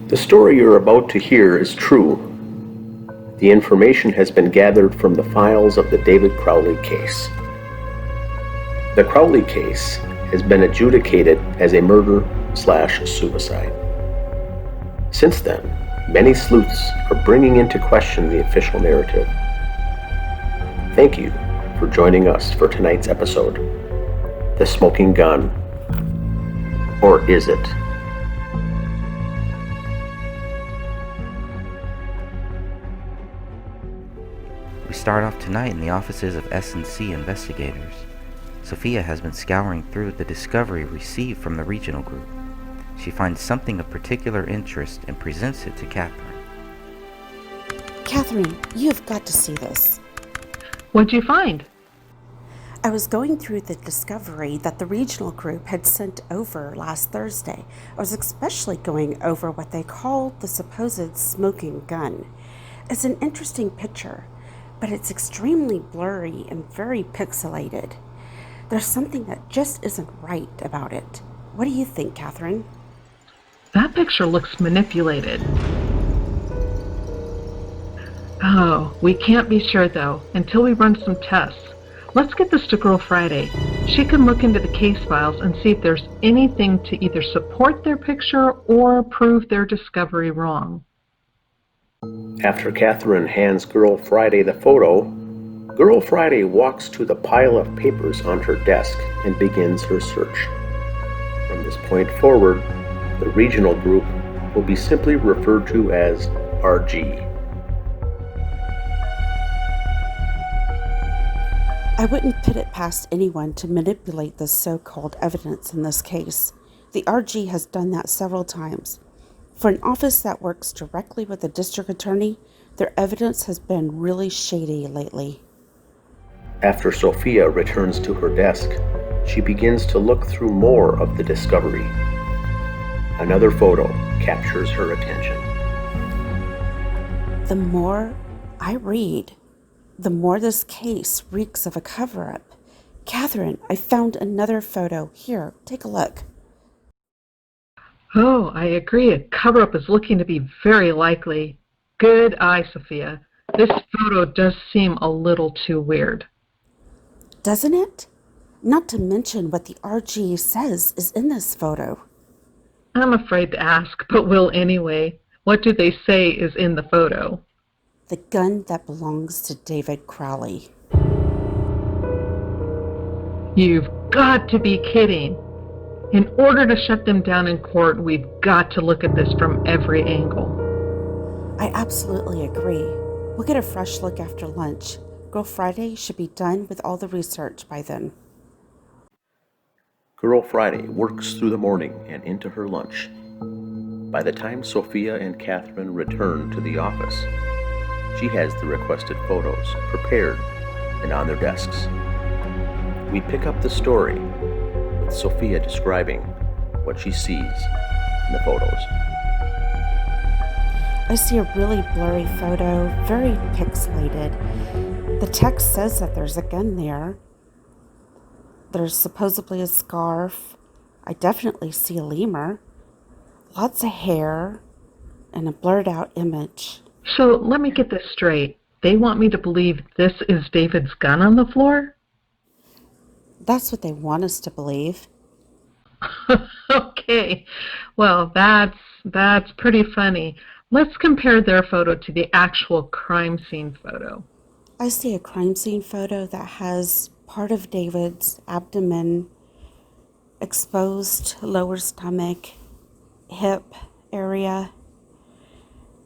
The story you're about to hear is true. The information has been gathered from the files of the David Crowley case. The Crowley case has been adjudicated as a murder/suicide. Since then, many sleuths are bringing into question the official narrative. Thank you for joining us for tonight's episode, The Smoking Gun. Or is it? We start off tonight in the offices of S&C Investigators. Sophia has been scouring through the discovery received from the regional group. She finds something of particular interest and presents it to Catherine. Catherine, you have got to see this. What'd you find? I was going through the discovery that the regional group had sent over last Thursday. I was especially going over what they called the supposed smoking gun. It's an interesting picture, but it's extremely blurry and very pixelated. There's something that just isn't right about it. What do you think, Catherine? That picture looks manipulated. Oh, we can't be sure though, until we run some tests. Let's get this to Girl Friday. She can look into the case files and see if there's anything to either support their picture or prove their discovery wrong. After Catherine hands Girl Friday the photo, Girl Friday walks to the pile of papers on her desk and begins her search. From this point forward, the regional group will be simply referred to as RG. I wouldn't put it past anyone to manipulate the so-called evidence in this case. The RG has done that several times. For an office that works directly with the district attorney, their evidence has been really shady lately. After Sophia returns to her desk, she begins to look through more of the discovery. Another photo captures her attention. The more I read, the more this case reeks of a cover-up. Catherine, I found another photo. Here, take a look. Oh, I agree. A cover-up is looking to be very likely. Good eye, Sophia. This photo does seem a little too weird. Doesn't it? Not to mention what the RG says is in this photo. I'm afraid to ask, but will anyway. What do they say is in the photo? The gun that belongs to David Crowley. You've got to be kidding. In order to shut them down in court, we've got to look at this from every angle. I absolutely agree. We'll get a fresh look after lunch. Girl Friday should be done with all the research by then. Girl Friday works through the morning and into her lunch. By the time Sophia and Catherine return to the office, she has the requested photos prepared and on their desks. We pick up the story with Sophia describing what she sees in the photos. I see a really blurry photo, very pixelated. The text says that there's a gun there. There's supposedly a scarf. I definitely see a lemur. Lots of hair and a blurred out image. So let me get this straight. They want me to believe this is David's gun on the floor? That's what they want us to believe. Okay. Well, that's pretty funny. Let's compare their photo to the actual crime scene photo. I see a crime scene photo that has part of David's abdomen, exposed lower stomach, hip area,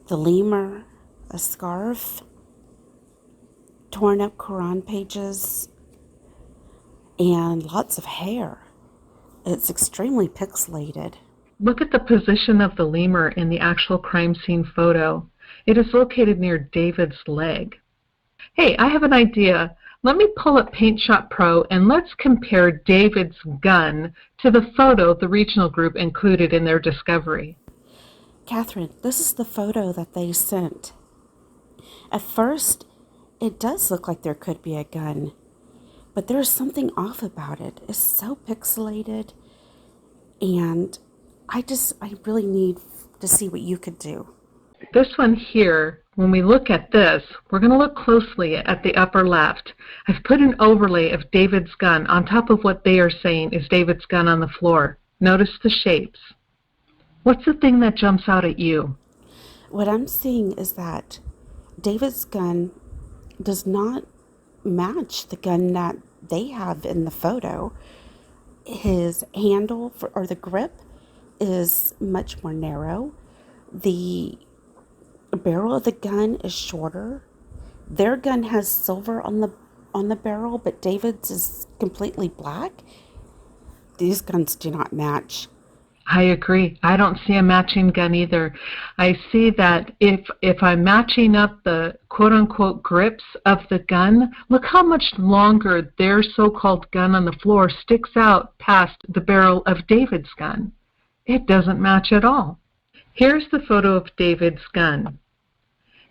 the lemur, a scarf, torn up Quran pages, and lots of hair. It's extremely pixelated. Look at the position of the lemur in the actual crime scene photo. It is located near David's leg. Hey, I have an idea. Let me pull up Paint Shop Pro and let's compare David's gun to the photo the regional group included in their discovery. Catherine, this is the photo that they sent. At first, it does look like there could be a gun, but there's something off about it. It's so pixelated, and I really need to see what you could do. This one here, when we look at this, we're going to look closely at the upper left. I've put an overlay of David's gun on top of what they are saying is David's gun on the floor. Notice the shapes. What's the thing that jumps out at you? What I'm seeing is that David's gun does not match the gun that they have in the photo. His handle or the grip is much more narrow. The barrel of the gun is shorter. Their gun has silver on the barrel, but David's is completely black. These guns do not match. I agree. I don't see a matching gun either. I see that if I'm matching up the quote-unquote grips of the gun, look how much longer their so-called gun on the floor sticks out past the barrel of David's gun. It doesn't match at all. Here's the photo of David's gun.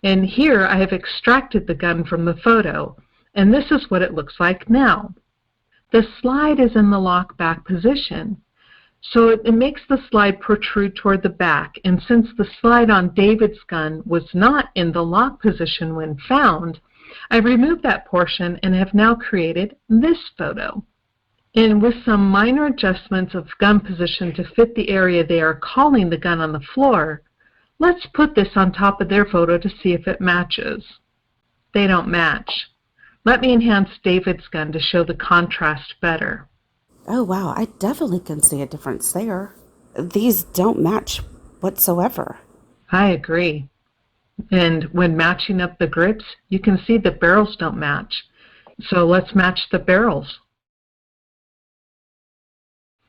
And here I have extracted the gun from the photo, and this is what it looks like now. The slide is in the lock back position. So it makes the slide protrude toward the back, and since the slide on David's gun was not in the lock position when found, I've removed that portion and have now created this photo. And with some minor adjustments of gun position to fit the area they are calling the gun on the floor, let's put this on top of their photo to see if it matches. They don't match. Let me enhance David's gun to show the contrast better. Oh, wow, I definitely can see a difference there. These don't match whatsoever. I agree. And when matching up the grips, you can see the barrels don't match. So let's match the barrels.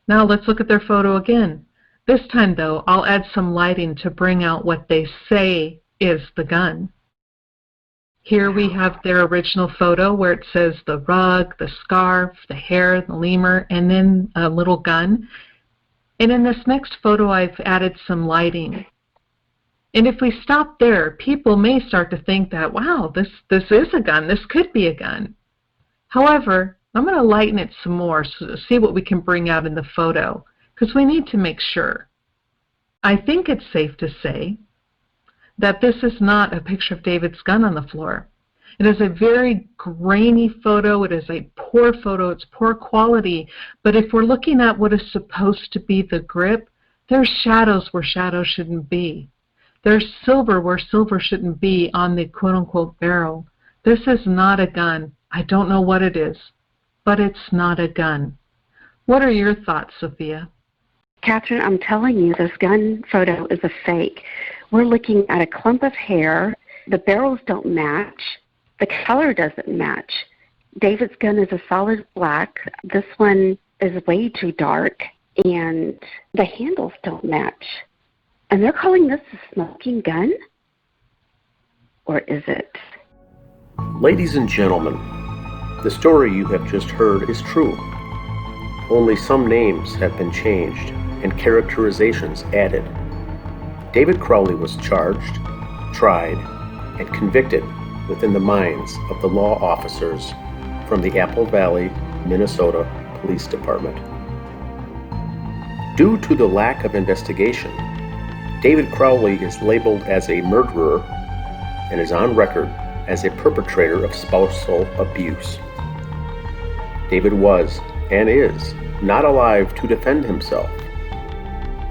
Now let's look at their photo again. This time, though, I'll add some lighting to bring out what they say is the gun. Here we have their original photo where it says the rug, the scarf, the hair, the lemur, and then a little gun. And in this next photo, I've added some lighting. And if we stop there, people may start to think that, wow, this is a gun. This could be a gun. However, I'm going to lighten it some more to see what we can bring out in the photo, because we need to make sure. I think it's safe to say that this is not a picture of David's gun on the floor. It is a very grainy photo. It is a poor photo. It's poor quality. But if we're looking at what is supposed to be the grip, there's shadows where shadows shouldn't be. There's silver where silver shouldn't be on the quote-unquote barrel. This is not a gun. I don't know what it is, but it's not a gun. What are your thoughts, Sophia? Catherine, I'm telling you, this gun photo is a fake. We're looking at a clump of hair. The barrels don't match. The color doesn't match. David's gun is a solid black. This one is way too dark, and the handles don't match. And they're calling this a smoking gun? Or is it? Ladies and gentlemen, the story you have just heard is true. Only some names have been changed and characterizations added. David Crowley was charged, tried, and convicted within the minds of the law officers from the Apple Valley, Minnesota Police Department. Due to the lack of investigation, David Crowley is labeled as a murderer and is on record as a perpetrator of spousal abuse. David was, and is, not alive to defend himself,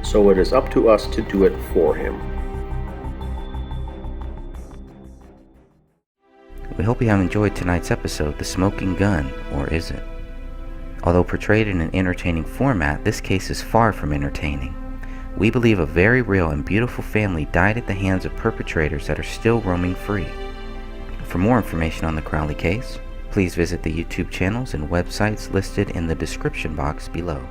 so it is up to us to do it for him. We hope you have enjoyed tonight's episode, The Smoking Gun, or Is It? Although portrayed in an entertaining format, this case is far from entertaining. We believe a very real and beautiful family died at the hands of perpetrators that are still roaming free. For more information on the Crowley case, please visit the YouTube channels and websites listed in the description box below.